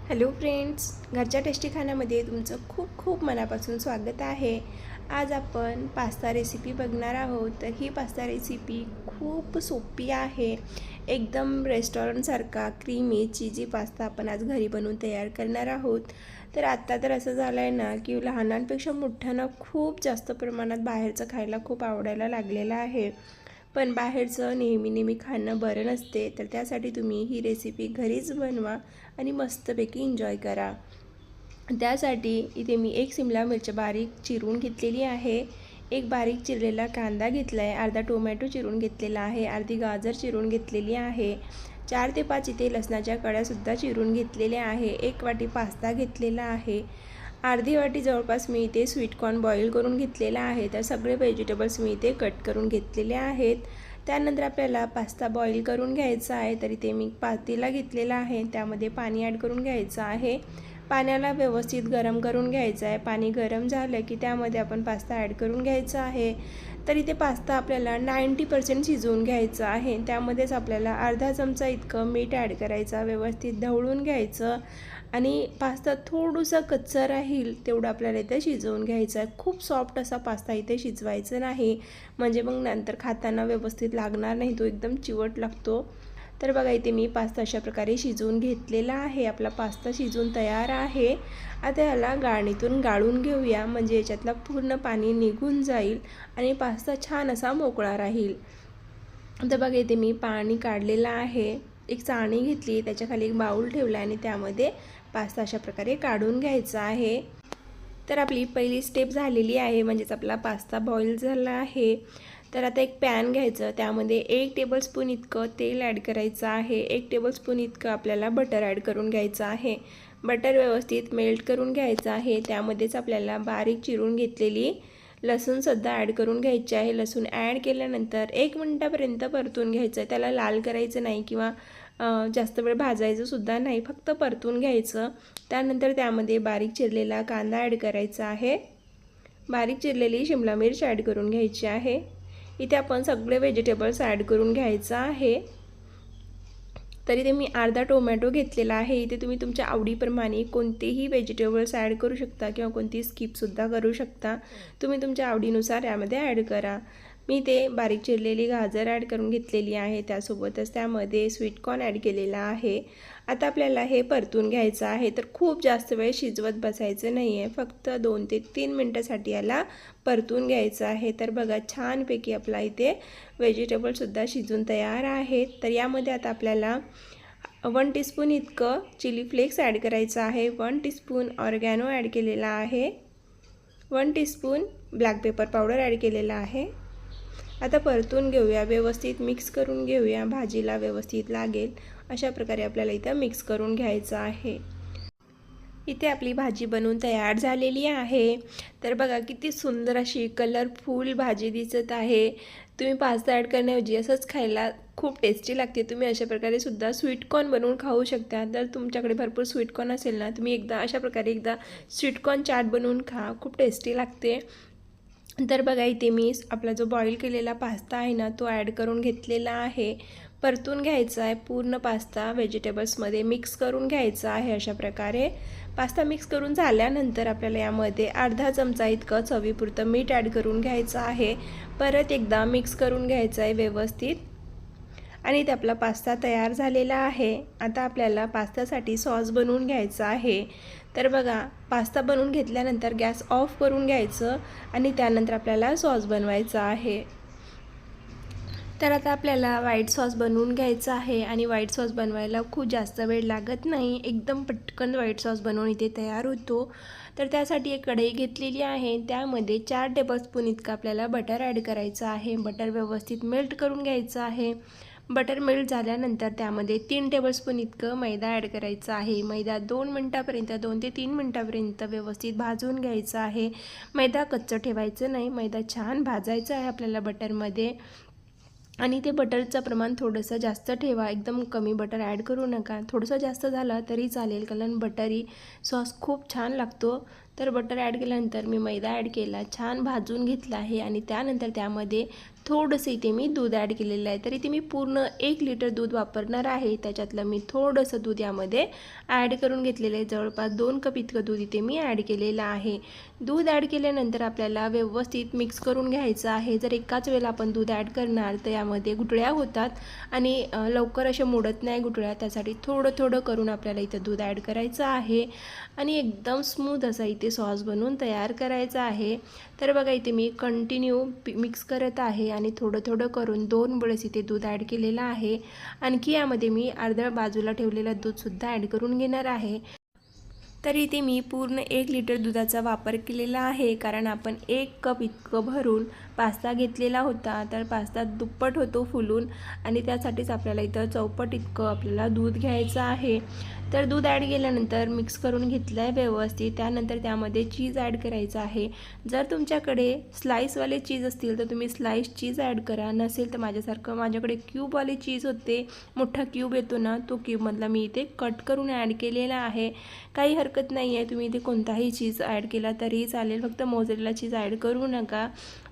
Hello friends, घरच्या tasty खाण्यामध्ये तुमचं खूप खूप मनापासून स्वागत आहे. आज आपण पास्ता रेसिपी बघणार आहोत. तर ही पास्ता रेसिपी खूप सोपी आहे. एकदम रेस्टॉरंटसारखा क्रीमी चीजी पास्ता आपण आज घरी बनवून तयार करणार आहोत. तर आत्ता तर असं झालं आहे ना की लहानांपेक्षा मोठ्यांना खूप जास्त प्रमाणात बाहेरचं खायला खूप आवडायला लागलेलं आहे. पण बाहेरचं नेहमी खाणं बरं नसते. तर त्यासाठी तुम्ही ही रेसिपी घरीच बनवा आणि मस्तपैकी एन्जॉय करा. त्यासाठी इथे मी एक शिमला मिरची बारीक चिरून घेतलेली आहे, एक बारीक चिरलेला कांदा घेतला आहे, अर्धा टोमॅटो चिरून घेतलेला आहे, अर्धी गाजर चिरून घेतलेली आहे, 4 ते 5 इथे लसणाच्या कळ्यासुद्धा चिरून घेतलेल्या आहे, 1 वाटी पास्ता घेतलेला आहे, अर्धी वाटी जवळपास मी इथे स्वीटकॉर्न बॉईल करून घेतलेला आहे. तर सगळे व्हेजिटेबल्स मी इथे कट करून घेतलेले आहेत. त्यानंतर आपल्याला पास्ता बॉईल करून घ्यायचा आहे. तर इथे मी पातेला घेतलेला आहे, त्यामध्ये पाणी ॲड करून घ्यायचं आहे. पाण्याला व्यवस्थित गरम करून घ्यायचं आहे. पाणी गरम झालं की त्यामध्ये आपण पास्ता ॲड करून घ्यायचा आहे. तर इथे पास्ता आपल्याला 90% शिजवून घ्यायचा आहे. त्यामध्येच आपल्याला अर्धा चमचा इतकं मीठ ॲड करायचं, व्यवस्थित ढवळून घ्यायचं आणि पास्ता थोडंसं कच्चं राहील तेवढं आपल्याला इथे शिजवून घ्यायचं आहे. खूप सॉफ्ट असा पास्ता इथे शिजवायचं नाही, म्हणजे मग नंतर खाताना व्यवस्थित लागणार नाही, तो एकदम चिवट लागतो. तर बघा इथे मी पास्ता अशा प्रकारे शिजवून घेतलेला आहे. आपला पास्ता शिजवून तयार आहे. आता याला गाळणीतून गाळून घेऊया, म्हणजे याच्यातलं पूर्ण पाणी निघून जाईल आणि पास्ता छान असा मोकळा राहील. आता बघा इथे मी पाणी काढलेलं आहे. एक चाळणी घेतली, त्याच्याखाली एक बाऊल ठेवला आणि त्यामध्ये पास्ता अशा प्रकारे काढून घ्यायचा आहे. तर आपली पहिली स्टेप झालेली आहे, म्हणजेच आपला पास्ता बॉईल झाला आहे. तर आता एक पॅन घ्यायचं, त्यामध्ये 1 टेबलस्पून इतकं तेल ॲड करायचं आहे, 1 टेबलस्पून इतकं आपल्याला बटर ॲड करून घ्यायचं आहे. बटर व्यवस्थित मेल्ट करून घ्यायचं आहे. त्यामध्येच आपल्याला बारीक चिरून घेतलेली लसूणसुद्धा ॲड करून घ्यायची आहे. लसूण ॲड केल्यानंतर 1 मिनटापर्यंत परतून घ्यायचं आहे. त्याला लाल करायचं नाही किंवा जास्त वेळ भाजायचं सुद्धा नाही, फक्त परतून घ्यायचं. त्यानंतर त्यामध्ये बारीक चिरलेला कांदा ॲड करायचा आहे, बारीक चिरलेली शिमला मिरची ॲड करून घ्यायची आहे. इथे आपण सगळे व्हेजिटेबल्स ॲड करून घ्यायचं आहे. तर इथे मी अर्धा टोमॅटो घेतलेला आहे. इथे तुम्ही तुमच्या आवडीप्रमाणे कोणतेही व्हेजिटेबल्स ॲड करू शकता किंवा कोणती स्किपसुद्धा करू शकता. तुम्ही तुमच्या आवडीनुसार यामध्ये ॲड करा. मी ते बारीक चिरलेली गाजर ॲड करून घेतलेली आहे, त्यासोबतच त्यामध्ये स्वीटकॉर्न ॲड केलेला आहे. आता आपल्याला हे परतून घ्यायचं आहे. तर खूप जास्त वेळ शिजवत बसायचं नाही आहे, फक्त 2 ते 3 मिनटासाठी याला परतून घ्यायचं आहे. तर बघा छानपैकी आपला इथे व्हेजिटेबलसुद्धा शिजून तयार आहेत. तर यामध्ये आता आपल्याला 1 टीस्पून इतकं चिली फ्लेक्स ॲड करायचं आहे, 1 टीस्पून ऑर्गॅनो ॲड केलेला आहे, 1 teaspoon black pepper powder add केलेला आहे. आता परतून घेऊया, व्यवस्थित मिक्स करून घेऊया, भाजीला व्यवस्थित लागेल अशा प्रकारे आपल्याला इथं मिक्स करून घ्यायचं आहे. इथे आपली भाजी बनवून तयार झालेली आहे. तर बघा किती सुंदर अशी कलरफुल भाजी दिसत आहे. तुम्ही पास्ता ॲड करण्याऐवजी असंच खायला खूप टेस्टी लागते. तुम्ही अशा प्रकारे सुद्धा स्वीटकॉर्न बनवून खाऊ शकता. जर तुमच्याकडे भरपूर स्वीटकॉर्न असेल ना, तुम्ही एकदा अशा प्रकारे स्वीटकॉर्न चाट बनवून खा, खूप टेस्टी लागते. तर बघा इथे मी आपला जो बॉईल केलेला पास्ता आहे ना, तो ॲड करून घेतलेला आहे. परतून घ्यायचा आहे पूर्ण पास्ता, व्हेजिटेबल्समध्ये मिक्स करून घ्यायचा आहे. अशा प्रकारे पास्ता मिक्स करून झाल्यानंतर आपल्याला यामध्ये अर्धा चमचा इतकं चवीपुरतं मीठ ॲड करून घ्यायचं आहे. परत एकदा मिक्स करून घ्यायचं आहे व्यवस्थित आणि ते आपला पास्ता तयार झालेला आहे. आता आपल्याला पास्त्यासाठी सॉस बनवून घ्यायचा आहे. तर बघा पास्ता बनवून घेतल्यानंतर गॅस ऑफ करून घ्यायचं आणि त्यानंतर आपल्याला सॉस बनवायचा आहे. तर आता आपल्याला व्हाईट सॉस बनवून घ्यायचा आहे आणि व्हाईट सॉस बनवायला खूप जास्त वेळ लागत नाही, एकदम पटकन व्हाईट सॉस बनवून इथे तयार होतो. तर त्यासाठी एक कढई घेतलेली आहे, त्यामध्ये 4 टेबलस्पून इतकं आपल्याला बटर ॲड करायचं आहे. बटर व्यवस्थित मेल्ट करून घ्यायचं आहे. बटर मेल्ट झाल्यानंतर त्यामध्ये 3 टेबलस्पून इतकं मैदा ॲड करायचं आहे. मैदा 2 मिनटापर्यंत 2 ते 3 मिनटापर्यंत व्यवस्थित भाजून घ्यायचं आहे. मैदा कच्चं ठेवायचं नाही, मैदा छान भाजायचा आहे आपल्याला बटरमध्ये. आणि ते बटरचं प्रमाण थोडंसं जास्त ठेवा, एकदम कमी बटर ॲड करू नका. थोडंसं जास्त झालं तरी चालेल, कारण बटरी सॉस खूप छान लागतो. तर बटर ॲड केल्यानंतर मी मैदा ॲड केला, छान भाजून घेतला आहे आणि त्यानंतर त्यामध्ये थोडंसं इथे मी दूध ॲड केलेलं आहे. तर इथे मी पूर्ण 1 लिटर दूध वापरणार आहे. त्याच्यातलं मी थोडंसं दूध यामध्ये ॲड करून घेतलेलं आहे. जवळपास 2 कप इतकं दूध इथे मी ॲड केलेलं आहे. दूध ॲड केल्यानंतर आपल्याला व्यवस्थित मिक्स करून घ्यायचं आहे. जर एकाच वेळेला आपण दूध ॲड करणार तर यामध्ये गुठळ्या होतात आणि लवकर असे मोडत नाही गुठळ्या. त्यासाठी थोडं थोडं करून आपल्याला इथं दूध ॲड करायचं आहे आणि एकदम स्मूथ असा इथे सॉस बनवून तयार करायचा आहे. तर बघा इथे मी कंटिन्यू मिक्स करत आहे आणि थोडं थोडं करून 2 वेळेस इथे दूध ॲड केलेलं आहे. आणखी यामध्ये मी अर्ध्या बाजूला ठेवलेलं दूधसुद्धा ॲड करून घेणार आहे. तर इथे मी पूर्ण 1 लिटर दुधाचा वापर केलेला आहे, कारण आपण 1 कप इतकं भरून पास्ता घेतलेला होता. तर पास्ता दुप्पट होतो फुलून आणि त्यासाठीच आपल्याला इथं चौपट इतकं आपल्याला दूध घ्यायचं आहे. तर दूध ॲड केल्यानंतर मिक्स करून घेतलं आहे व्यवस्थित. त्यानंतर त्यामध्ये चीज ॲड करायचं आहे. जर तुमच्याकडे स्लाईसवाले चीज असतील तर तुम्ही स्लाईस चीज ॲड करा. नसेल तर माझ्याकडे क्यूबवाले चीज होते, मोठा क्यूब येतो ना, तो क्यूबमधला मी इथे कट करून ॲड केलेला आहे. काही हरकत नाही आहे, तुम्ही इथे कोणताही चीज ॲड केला तरीही चालेल, फक्त मोझरेला चीज ॲड करू नका.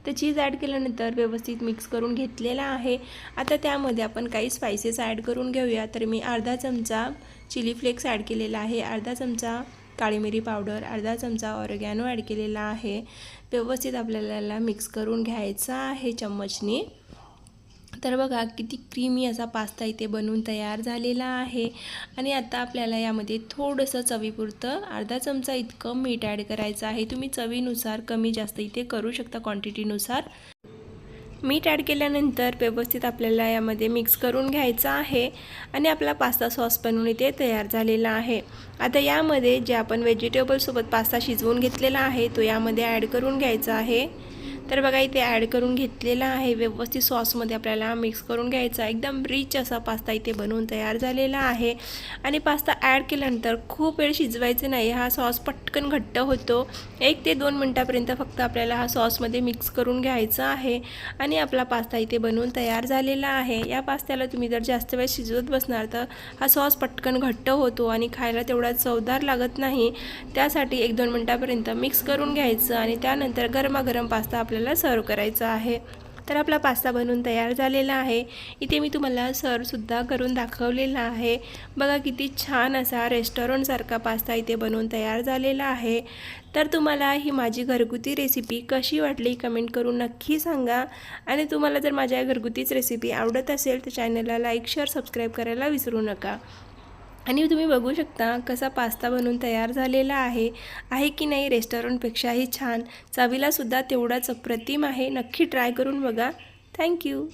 तर चीज ॲड केल्यानंतर व्यवस्थित मिक्स करून घेतलेला आहे. आता त्यामध्ये आपण काही स्पायसेस ॲड करून घेऊया. तर मी अर्धा चमचा चिली फ्लेक्स ॲड केलेला आहे, अर्धा चमचा काळी मिरी पावडर, अर्धा चमचा ऑरेगॅनो ॲड केलेला आहे. व्यवस्थित आपल्याला मिक्स करून घ्यायचा आहे चम्मचने. तर बघा किती क्रीमी असा पास्ता इथे बनवून तयार झालेला आहे. आणि आता आपल्याला यामध्ये थोडंसं चवीपुरतं अर्धा चमचा इतकं मीठ ॲड करायचं आहे. तुम्ही चवीनुसार कमी जास्त इथे करू शकता क्वांटिटीनुसार. मीठ ॲड केल्यानंतर व्यवस्थित आपल्याला यामध्ये मिक्स करून घ्यायचं आहे आणि आपला पास्ता सॉस बनवून इथे तयार झालेला आहे. आता यामध्ये जे आपण व्हेजिटेबलसोबत पास्ता शिजवून घेतलेला आहे तो यामध्ये ॲड करून घ्यायचा आहे. तर बघा इथे ॲड करून घेतलेला आहे. व्यवस्थित सॉसमध्ये आपल्याला मिक्स करून घ्यायचा. एकदम रिच असा पास्ता इथे बनवून तयार झालेला आहे. आणि पास्ता ॲड केल्यानंतर खूप वेळ शिजवायचं नाही, हा सॉस पटकन घट्ट होतो. 1 ते 2 मिनटापर्यंत फक्त आपल्याला हा सॉसमध्ये मिक्स करून घ्यायचा आहे आणि आपला पास्ता इथे बनवून तयार झालेला आहे. या पास्त्याला तुम्ही जर जास्त वेळ शिजवत बसणार तर हा सॉस पटकन घट्ट होतो आणि खायला तेवढा चवदार लागत नाही. त्यासाठी 1-2 मिनटापर्यंत मिक्स करून घ्यायचं आणि त्यानंतर गरमागरम पास्ता आपल्याला सर्व करायचा आहे. तर आपला पास्ता बनवून तयार झालेला आहे. इथे मी तुम्हाला सर्वसुद्धा करून दाखवलेला आहे. बघा किती छान असा रेस्टॉरंटसारखा पास्ता इथे बनवून तयार झालेला आहे. तर तुम्हाला ही माझी घरगुती रेसिपी कशी वाटली कमेंट करून नक्की सांगा. आणि तुम्हाला जर माझ्या घरगुतीच रेसिपी आवडत असेल तर चॅनलला लाईक, शेअर, सबस्क्राईब करायला विसरू नका. आणि तुम्ही बघू शकता कसा पास्ता बनवून तयार झालेला आहे की नाही रेस्टॉरंटपेक्षाही छान. चवीलासुद्धा तेवढाच अप्रतिम आहे. नक्की ट्राय करून बघा. थँक्यू.